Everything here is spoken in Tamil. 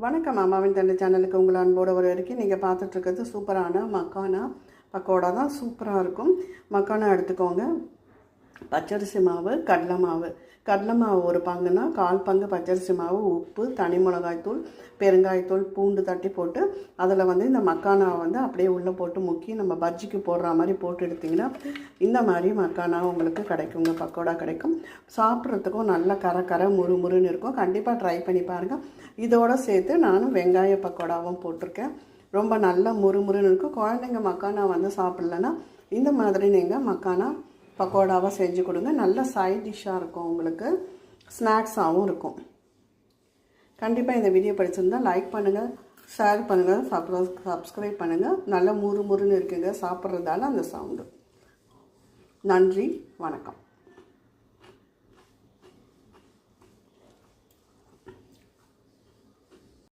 வணக்கம் அம்மாவின் தந்தை சேனலுக்கு உங்களை அன்போடு வரவேற்கிறேன். நீங்கள் பார்த்துட்ருக்கிறது சூப்பரான மக்கானா பக்கோடா தான். சூப்பராக இருக்கும். மக்கானா எடுத்துக்கோங்க. பச்சரிசி மாவு, கடலை மாவு ஒரு பங்குனா 1/4 பங்கு பச்சரிசி மாவு, உப்பு, தனி மிளகாய்த்தூள், பெருங்காயத்தூள், பூண்டு தட்டி போட்டு அதில் இந்த மக்கானாவை அப்படியே உள்ளே போட்டு முக்கி நம்ம பஜ்ஜிக்கு போடுற மாதிரி போட்டு எடுத்திங்கன்னா இந்த மாதிரி மக்கானா உங்களுக்கு கிடைக்குங்க. பக்கோடா கிடைக்கும். சாப்பிட்றதுக்கும் நல்ல கரை முறுமுறுன்னு இருக்கும். கண்டிப்பாக ட்ரை பண்ணி பாருங்கள். இதோடு சேர்த்து நானும் வெங்காய பக்கோடாவும் போட்டிருக்கேன். ரொம்ப நல்ல முறுமுறுன்னு இருக்கும். குழந்தைங்க மக்கானா சாப்பிட்லன்னா இந்த மாதிரி நீங்கள் மக்கானா பக்கோடாவை செஞ்சு கொடுங்க. நல்ல சைட் டிஷ்ஷாக இருக்கும், உங்களுக்கு ஸ்நாக்ஸாகவும் இருக்கும். கண்டிப்பாக இந்த வீடியோ பிடிச்சிருந்தால் லைக் பண்ணுங்கள், ஷேர் பண்ணுங்கள், சப்ஸ்கிரைப் பண்ணுங்கள். நல்ல முறுமுறுன்னு இருக்குங்க சாப்பிட்றதால அந்த சவுண்டு. நன்றி, வணக்கம்.